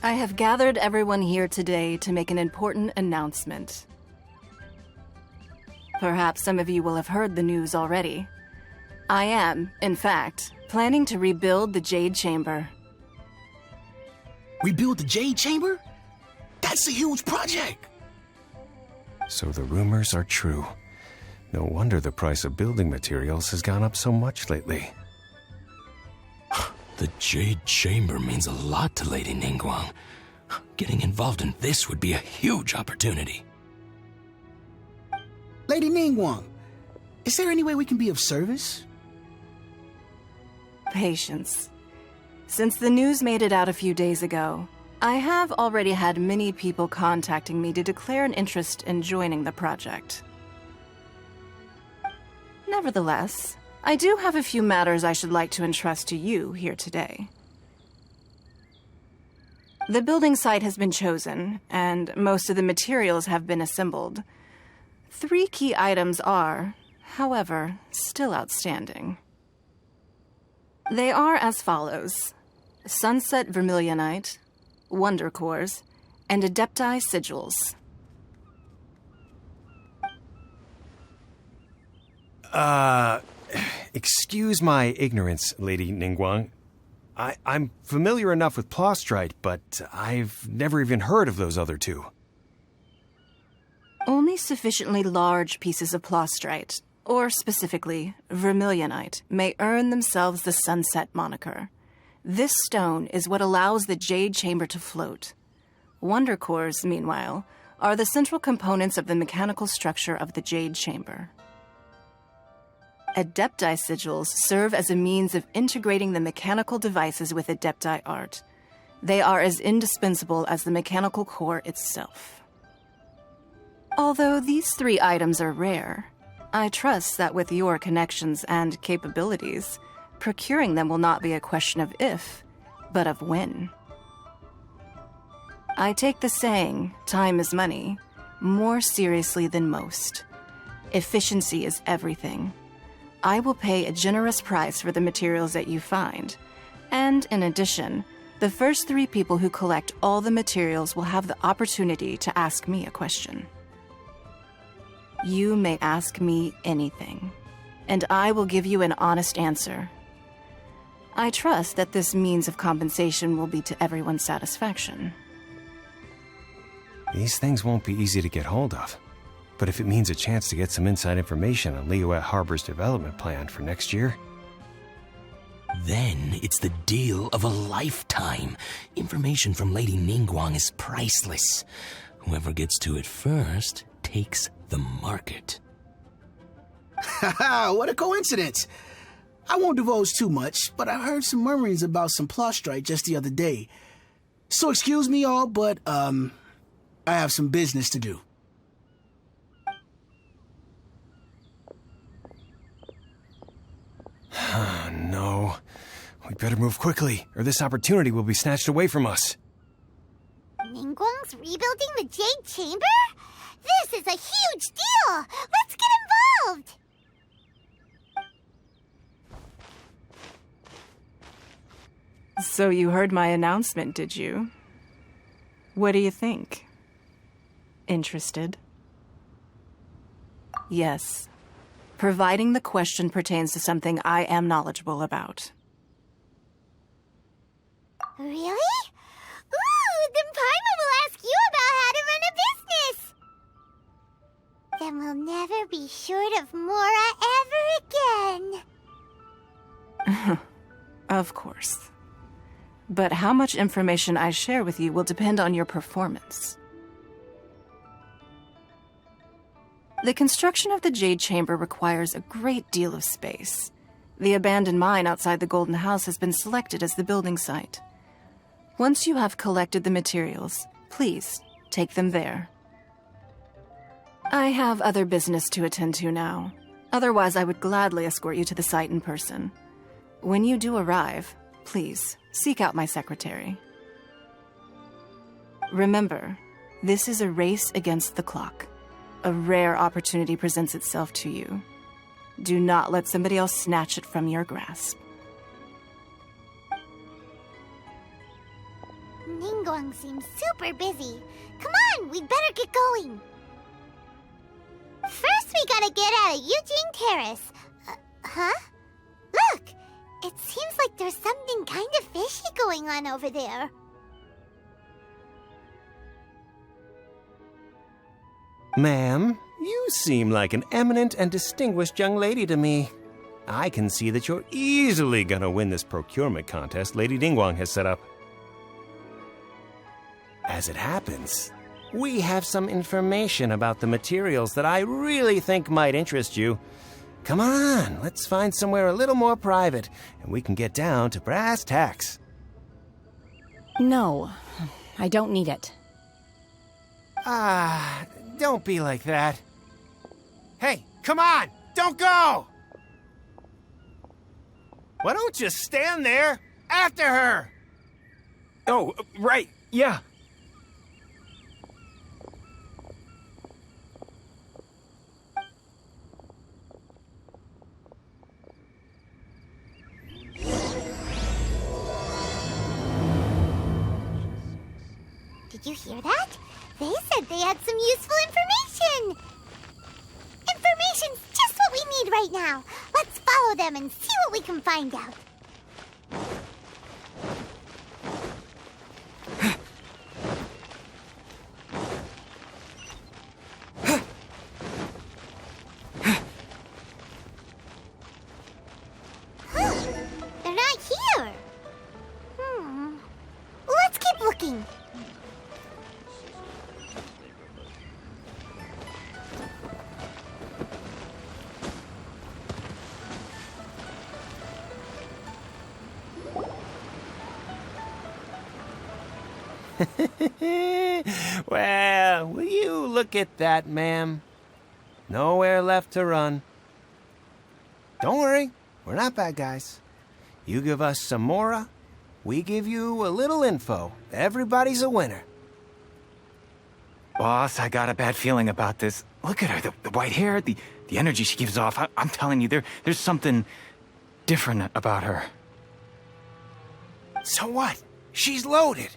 I have gathered everyone here today to make an important announcement. Perhaps some of you will have heard the news already. I am, in fact, planning to rebuild the Jade Chamber. Rebuild the Jade Chamber? That's a huge project! So the rumors are true. No wonder the price of building materials has gone up so much lately. The Jade Chamber means a lot to Lady Ningguang. Getting involved in this would be a huge opportunity. Lady Ningguang, is there any way we can be of service? Patience. Since the news made it out a few days ago, I have already had many people contacting me to declare an interest in joining the project. Nevertheless, I do have a few matters I should like to entrust to you here today. The building site has been chosen, and most of the materials have been assembled. 3 key items are, however, still outstanding. They are as follows: Sunset Vermilionite, Wonder Cores, and Adepti Sigils. Excuse my ignorance, Lady Ningguang. I'm familiar enough with Plostrite, but I've never even heard of those other 2. Only sufficiently large pieces of Plostrite, or specifically Vermilionite, may earn themselves the Sunset moniker. This stone is what allows the Jade Chamber to float. Wonder Cores, meanwhile, are the central components of the mechanical structure of the Jade Chamber. Adepti Sigils serve as a means of integrating the mechanical devices with Adepti art. They are as indispensable as the mechanical core itself. Although these 3 items are rare, I trust that with your connections and capabilities, procuring them will not be a question of if, but of when. I take the saying, time is money, more seriously than most. Efficiency is everything. I will pay a generous price for the materials that you find, and in addition, the first 3 people who collect all the materials will have the opportunity to ask me a question. You may ask me anything, and I will give you an honest answer. I trust that this means of compensation will be to everyone's satisfaction. These things won't be easy to get hold of. But if it means a chance to get some inside information on Liyuet Harbor's development plan for next year... Then it's the deal of a lifetime. Information from Lady Ningguang is priceless. Whoever gets to it first takes the market. Haha, what a coincidence! I won't divulge too much, but I heard some murmurings about some Plostrite just the other day. So excuse me all, but, I have some business to do. No. We better move quickly, or this opportunity will be snatched away from us. Ningguang's rebuilding the Jade Chamber? This is a huge deal! Let's get involved! So you heard my announcement, did you? What do you think? Interested? Yes. Providing the question pertains to something I am knowledgeable about. Really? Ooh, then Paimon will ask you about how to run a business! Then we'll never be short of Mora ever again. Of course. But how much information I share with you will depend on your performance. The construction of the Jade Chamber requires a great deal of space. The abandoned mine outside the Golden House has been selected as the building site. Once you have collected the materials, please take them there. I have other business to attend to now. Otherwise, I would gladly escort you to the site in person. When you do arrive, please seek out my secretary. Remember, this is a race against the clock. A rare opportunity presents itself to you. Do not let somebody else snatch it from your grasp. Ningguang seems super busy. Come on, we'd better get going. First, we gotta get out of Eugene Terrace. Huh? Look! It seems like there's something kind of fishy going on over there. Ma'am, you seem like an eminent and distinguished young lady to me. I can see that you're easily gonna win this procurement contest Lady Ningguang has set up. As it happens, we have some information about the materials that I really think might interest you. Come on, let's find somewhere a little more private, and we can get down to brass tacks. No, I don't need it. Don't be like that. Hey, come on! Don't go! Why don't you stand there after her? Oh, right, yeah. Did you hear that? They said they had some useful information! Information's just what we need right now. Let's follow them and see what we can find out. They're not here. Let's keep looking. Well, will you look at that, ma'am? Nowhere left to run. Don't worry, we're not bad guys. You give us some mora, we give you a little info. Everybody's a winner. Boss, I got a bad feeling about this. Look at her, the white hair, the energy she gives off. I'm telling you, there's something different about her. So what? She's loaded.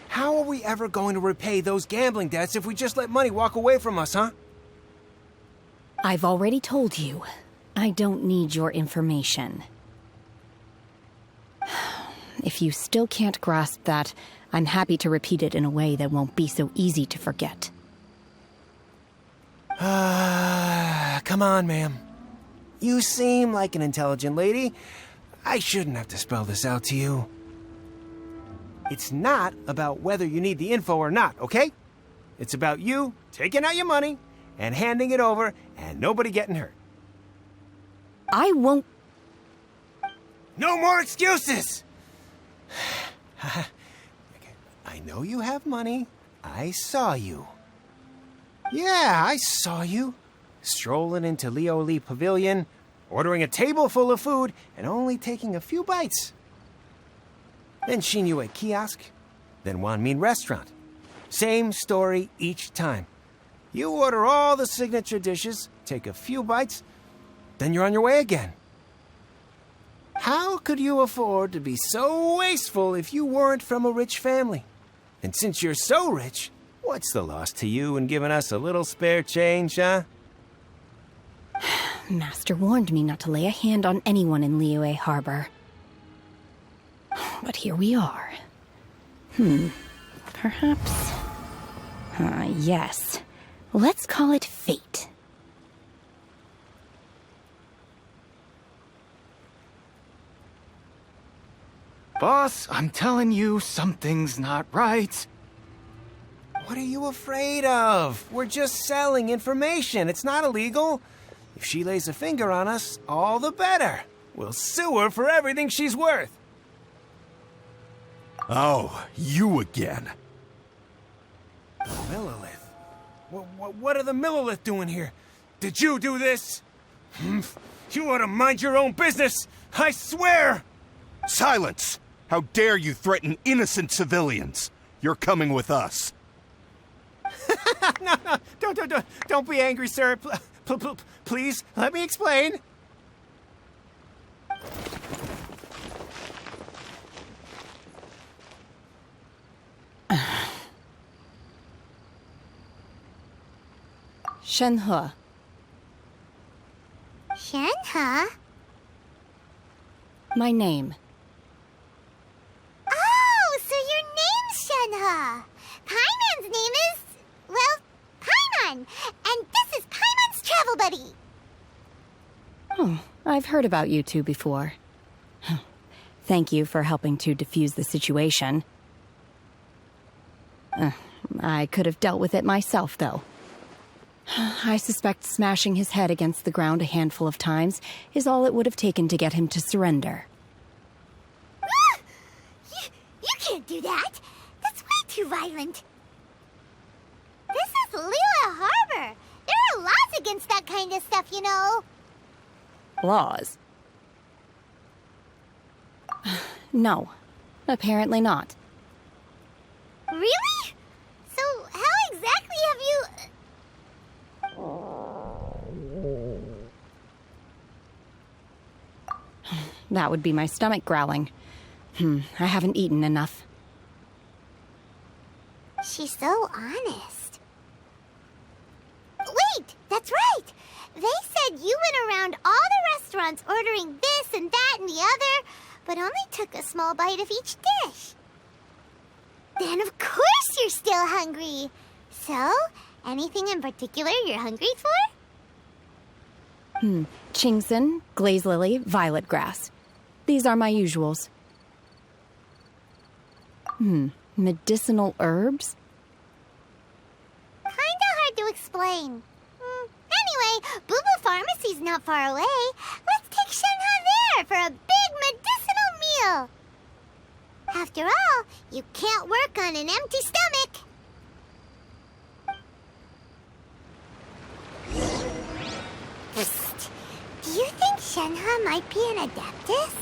How are we ever going to repay those gambling debts if we just let money walk away from us, huh? I've already told you, I don't need your information. If you still can't grasp that, I'm happy to repeat it in a way that won't be so easy to forget. Come on, ma'am. You seem like an intelligent lady. I shouldn't have to spell this out to you. It's not about whether you need the info or not, okay? It's about you taking out your money and handing it over and nobody getting hurt. I won't... No more excuses! I know you have money. I saw you. Yeah, I saw you. Strolling into Leo Lee Pavilion, ordering a table full of food, and only taking a few bites. Then Shenhe Kiosk, then Wanmin Restaurant. Same story each time. You order all the signature dishes, take a few bites, then you're on your way again. How could you afford to be so wasteful if you weren't from a rich family? And since you're so rich, what's the loss to you in giving us a little spare change, huh? Master warned me not to lay a hand on anyone in Liyue Harbor. But here we are. Perhaps... yes. Let's call it fate. Boss, I'm telling you, something's not right. What are you afraid of? We're just selling information. It's not illegal. If she lays a finger on us, all the better. We'll sue her for everything she's worth. Oh, you again. Millilith? What are the Millilith doing here? Did you do this? You ought to mind your own business, I swear! Silence! How dare you threaten innocent civilians? You're coming with us. No, don't be angry, sir. Please, let me explain. Shenhe. Shenhe? My name. Oh, so your name's Shenhe. Paimon's name is, well, Paimon. And this is Paimon's travel buddy. Oh, I've heard about you two before. Thank you for helping to defuse the situation. I could have dealt with it myself, though. I suspect smashing his head against the ground a handful of times is all it would have taken to get him to surrender. You can't do that. That's way too violent. This is Liyue Harbor. There are laws against that kind of stuff, you know. Laws? No, apparently not. Really? So how exactly have you... That would be my stomach growling. I haven't eaten enough. She's so honest. Wait, that's right. They said you went around all the restaurants ordering this and that and the other, but only took a small bite of each dish. Then of course you're still hungry. So, anything in particular you're hungry for? Chingson, glaze lily, violet grass. These are my usuals. Medicinal herbs? Kinda hard to explain. Anyway, Booba Pharmacy's not far away. Let's take Shenhe there for a big medicinal meal. After all, you can't work on an empty stomach. Psst. Do you think Shenhe might be an Adeptus?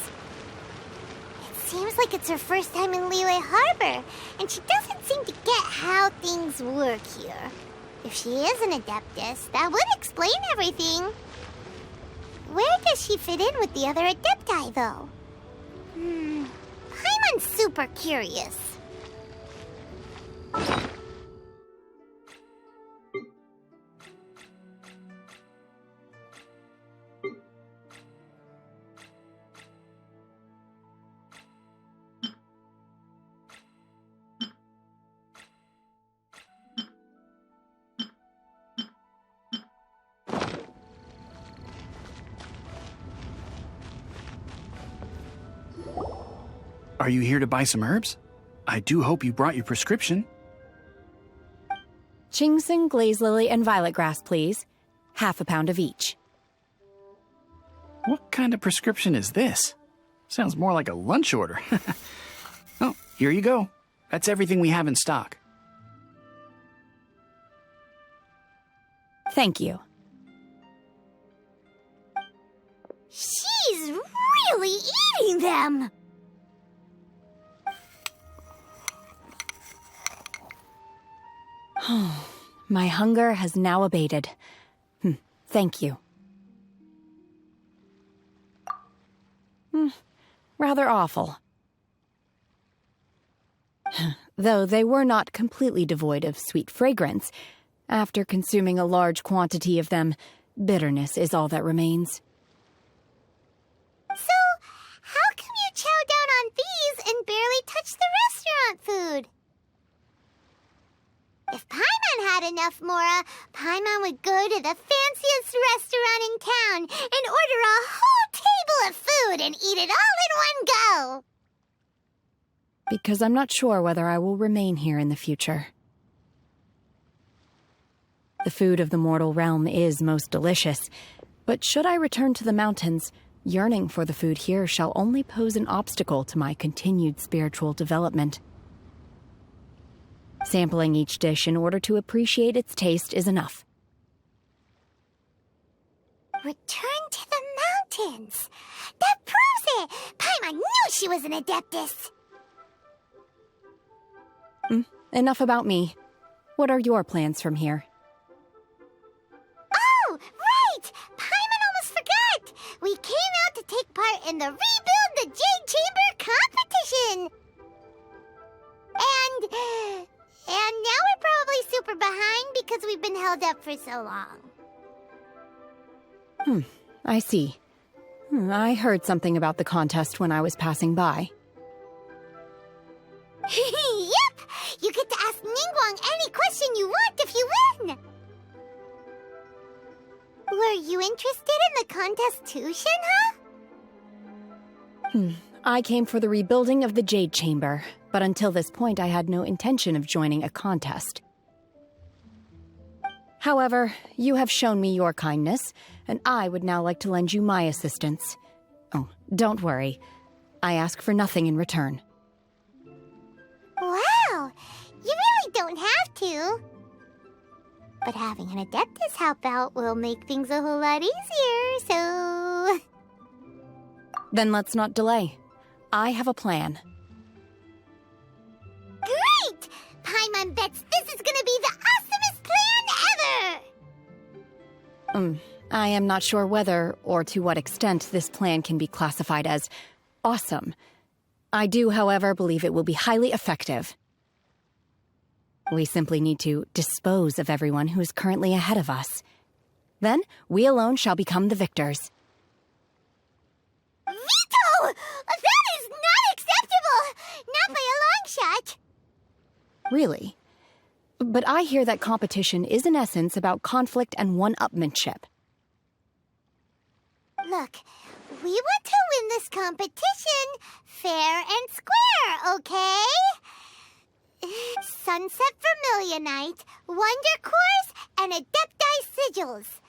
It seems like it's her first time in Liyue Harbor, and she doesn't seem to get how things work here. If she is an Adeptus, that would explain everything. Where does she fit in with the other Adepti, though? Paimon's super curious. Are you here to buy some herbs? I do hope you brought your prescription. Chingson, glaze lily, and violet grass, please. Half a pound of each. What kind of prescription is this? Sounds more like a lunch order. Oh, here you go. That's everything we have in stock. Thank you. She's really eating them! My hunger has now abated. Thank you. Rather awful. Though they were not completely devoid of sweet fragrance, after consuming a large quantity of them, bitterness is all that remains. So, how come you chow down on these and barely touch the restaurant food? If Paimon had enough Mora, Paimon would go to the fanciest restaurant in town and order a whole table of food and eat it all in one go. Because I'm not sure whether I will remain here in the future. The food of the mortal realm is most delicious, but should I return to the mountains, yearning for the food here shall only pose an obstacle to my continued spiritual development. Sampling each dish in order to appreciate its taste is enough. Return to the mountains. That proves it. Paimon knew she was an Adeptus. Enough about me. What are your plans from here? Oh, right! Paimon almost forgot. We came out to take part in the Rebuild the Jade Chamber competition. And now we're probably super behind because we've been held up for so long? I see. I heard something about the contest when I was passing by. Yep! You get to ask Ningguang any question you want if you win! Were you interested in the contest too, Shenhe? I came for the rebuilding of the Jade Chamber, but until this point I had no intention of joining a contest. However, you have shown me your kindness, and I would now like to lend you my assistance. Oh, don't worry. I ask for nothing in return. Wow! You really don't have to. But having an Adeptus help out will make things a whole lot easier, so... Then let's not delay. I have a plan. Great! Paimon bets this is gonna be the awesomest plan ever! I am not sure whether or to what extent this plan can be classified as awesome. I do, however, believe it will be highly effective. We simply need to dispose of everyone who is currently ahead of us. Then, we alone shall become the victors. Veto! That is not acceptable! Not by a long shot! Really? But I hear that competition is in essence about conflict and one-upmanship. Look, we want to win this competition fair and square, okay? Sunset Vermilionite, Wonder Cores, and Adepti Sigils.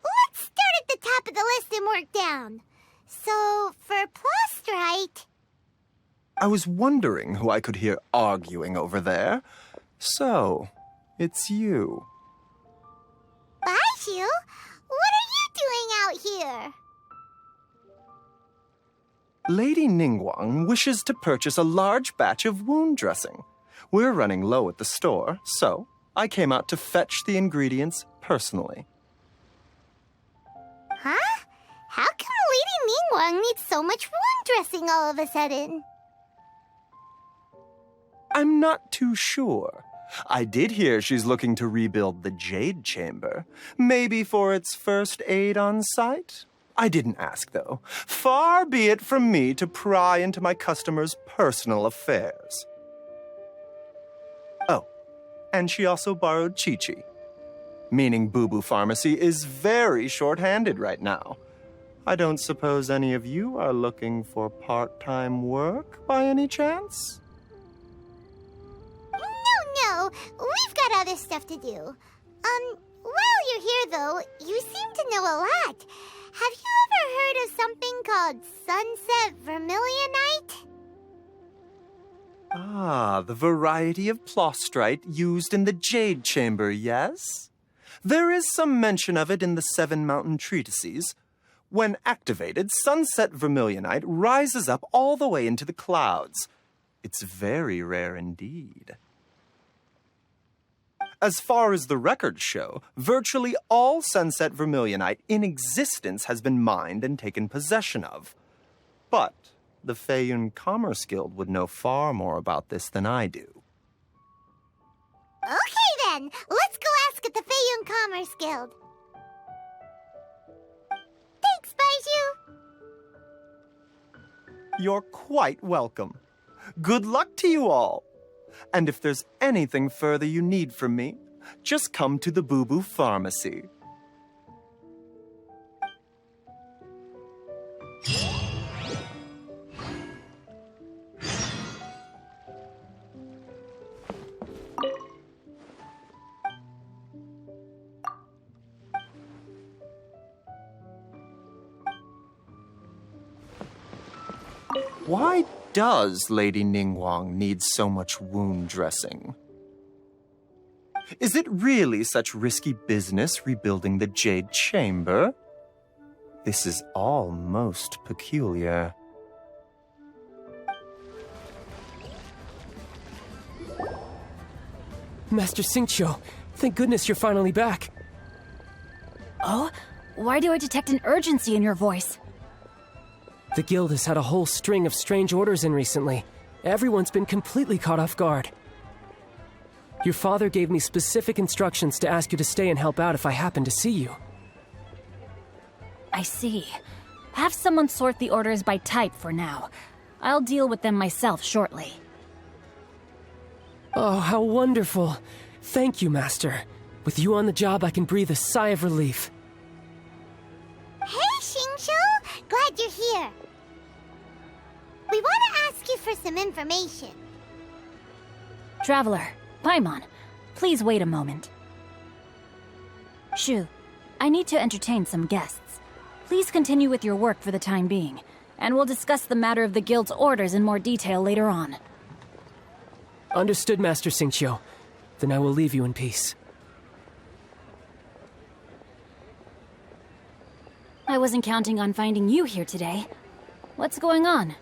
Let's start at the top of the list and work down. So, for Plostrite... I was wondering who I could hear arguing over there. So, it's you. Baiju? What are you doing out here? Lady Ningguang wishes to purchase a large batch of wound dressing. We're running low at the store, so I came out to fetch the ingredients personally. Huh? How come Lady Ningguang needs so much wound dressing all of a sudden? I'm not too sure. I did hear she's looking to rebuild the Jade Chamber. Maybe for its first aid on site? I didn't ask, though. Far be it from me to pry into my customers' personal affairs. Oh, and she also borrowed Chi-Chi. Meaning Boo Boo Pharmacy is very short-handed right now. I don't suppose any of you are looking for part-time work by any chance? No, we've got other stuff to do. While you're here, though, you seem to know a lot. Have you ever heard of something called Sunset Vermilionite? Ah, the variety of Plostrite used in the Jade Chamber, yes? There is some mention of it in the Seven Mountain Treatises. When activated, Sunset Vermilionite rises up all the way into the clouds. It's very rare indeed. As far as the records show, virtually all Sunset Vermilionite in existence has been mined and taken possession of. But the Feiyun Commerce Guild would know far more about this than I do. Okay then, let's go ask at the Feiyun Commerce Guild. Thanks, Baiju. You're quite welcome. Good luck to you all. And if there's anything further you need from me, just come to the Boo Boo Pharmacy. Why does Lady Ningguang need so much wound dressing? Is it really such risky business rebuilding the Jade Chamber? This is all most peculiar. Master Xingqiu, thank goodness you're finally back. Oh? Why do I detect an urgency in your voice? The guild has had a whole string of strange orders in recently. Everyone's been completely caught off guard. Your father gave me specific instructions to ask you to stay and help out if I happen to see you. I see. Have someone sort the orders by type for now. I'll deal with them myself shortly. Oh, how wonderful. Thank you, Master. With you on the job, I can breathe a sigh of relief. Hey, Xingqiu! Glad you're here. We want to ask you for some information. Traveler, Paimon, please wait a moment. Shu, I need to entertain some guests. Please continue with your work for the time being, and we'll discuss the matter of the guild's orders in more detail later on. Understood, Master Xingqiu. Then I will leave you in peace. I wasn't counting on finding you here today. What's going on?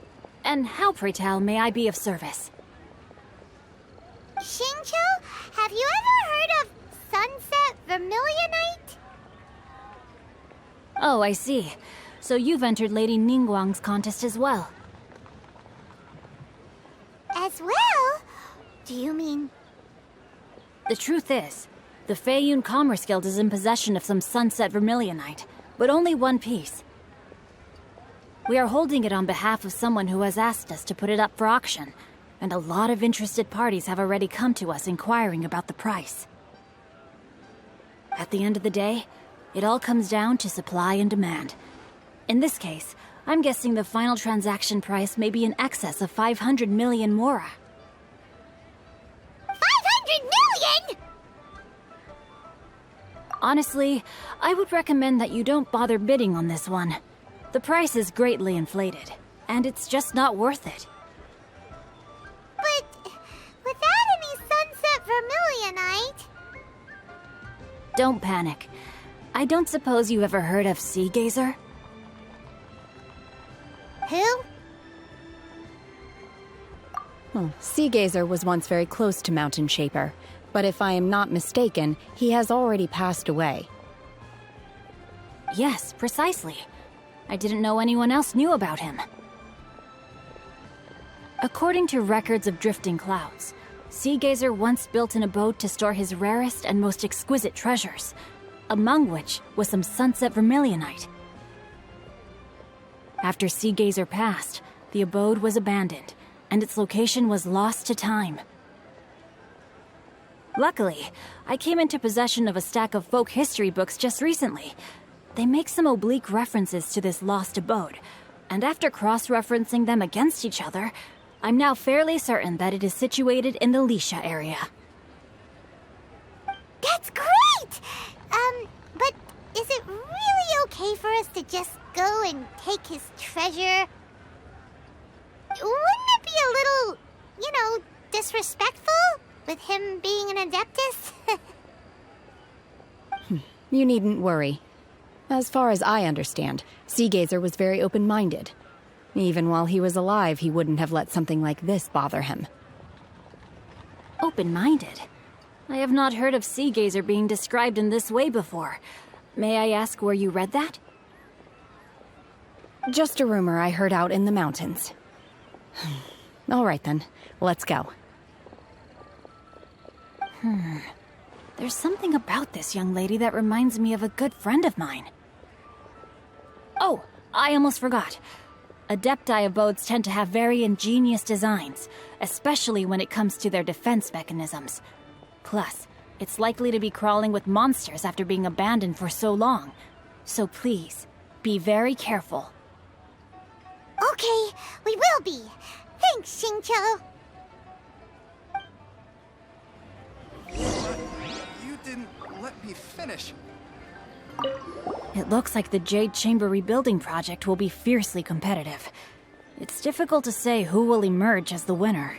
And how, pray tell, may I be of service? Xingqiu, have you ever heard of Sunset Vermilionite? Oh, I see. So you've entered Lady Ningguang's contest as well. As well? Do you mean... The truth is, the Feiyun Commerce Guild is in possession of some Sunset Vermilionite, but only one piece. We are holding it on behalf of someone who has asked us to put it up for auction, and a lot of interested parties have already come to us inquiring about the price. At the end of the day, it all comes down to supply and demand. In this case, I'm guessing the final transaction price may be in excess of 500 million mora. 500 million?! Honestly, I would recommend that you don't bother bidding on this one. The price is greatly inflated, and it's just not worth it. But without any Sunset Vermilionite... Don't panic. I don't suppose you ever heard of Sea Gazer? Who? Sea Gazer was once very close to Mountain Shaper, but if I am not mistaken, he has already passed away. Yes, precisely. I didn't know anyone else knew about him. According to records of drifting clouds, Sea Gazer once built an abode to store his rarest and most exquisite treasures, among which was some Sunset Vermilionite. After Sea Gazer passed, the abode was abandoned, and its location was lost to time. Luckily, I came into possession of a stack of folk history books just recently. They make some oblique references to this lost abode, and after cross-referencing them against each other, I'm now fairly certain that it is situated in the Lisha area. That's great! But is it really okay for us to just go and take his treasure? Wouldn't it be a little, disrespectful? With him being an Adeptus? You needn't worry. As far as I understand, Sea Gazer was very open-minded. Even while he was alive, he wouldn't have let something like this bother him. Open-minded? I have not heard of Sea Gazer being described in this way before. May I ask where you read that? Just a rumor I heard out in the mountains. All right then, let's go. There's something about this young lady that reminds me of a good friend of mine. Oh, I almost forgot. Adepti abodes tend to have very ingenious designs, especially when it comes to their defense mechanisms. Plus, it's likely to be crawling with monsters after being abandoned for so long. So please, be very careful. Okay, we will be. Thanks, Xingqiu. You didn't let me finish. It looks like the Jade Chamber rebuilding project will be fiercely competitive. It's difficult to say who will emerge as the winner.